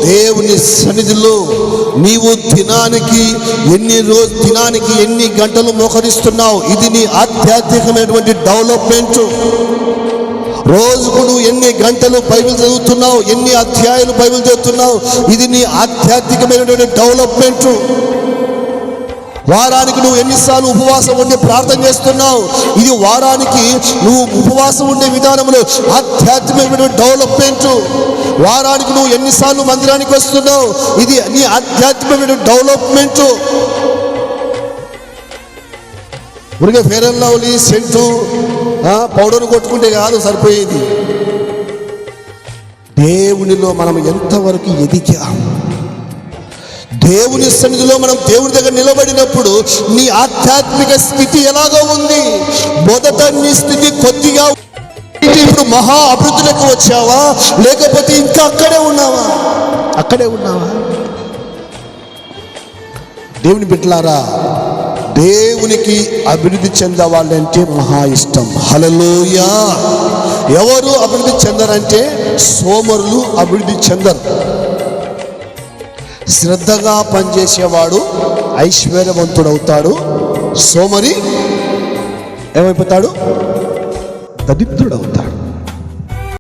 దేవుని సన్నిధిలో నీవు దినానికి ఎన్ని గంటలు మోకరిస్తున్నావు? ఇది నీ ఆధ్యాత్మికమైనటువంటి డెవలప్మెంట్. రోజుకు నువ్వు ఎన్ని గంటలు బైబిల్ చదువుతున్నావు, ఎన్ని అధ్యాయాలు బైబిల్ చదువుతున్నావు, ఇది నీ ఆధ్యాత్మికమైనటువంటి డెవలప్మెంట్. వారానికి నువ్వు ఎన్నిసార్లు ఉపవాసం ఉండి ప్రార్థన చేస్తున్నావు, ఇది వారానికి నువ్వు ఉపవాసం ఉండే విధానంలో ఆధ్యాత్మికమైన డెవలప్మెంట్. వారానికి నువ్వు ఎన్నిసార్లు మందిరానికి వస్తున్నావు, ఇది నీ ఆధ్యాత్మికమైన డెవలప్మెంట్. ఊరికే Fair and Lovely scent powder కొట్టుకుంటే కాదు సరిపోయేది. దేవునిలో మనం ఎంతవరకు ఎదిగాం, దేవుని సన్నిధిలో మనం దేవుని దగ్గర నిలబడినప్పుడు నీ ఆధ్యాత్మిక స్థితి ఎలాగో ఉంది? మొదట నీ స్థితి కొద్దిగా, ఇప్పుడు మహా అభివృద్ధిలోకి వచ్చావా, లేకపోతే ఇంకా అక్కడే ఉన్నావా? దేవుని బిడ్డలారా, దేవునికి అభివృద్ధి చెందవాళ్ళంటే మహా ఇష్టం. హల్లెలూయా. ఎవరు అభివృద్ధి చెందరంటే సోమరులు అభివృద్ధి చెందరు. శ్రద్ధగా పనిచేసేవాడు ఐశ్వర్యవంతుడవుతాడు, సోమరి ఏమైపోతాడు? దరిద్రుడవుతాడు.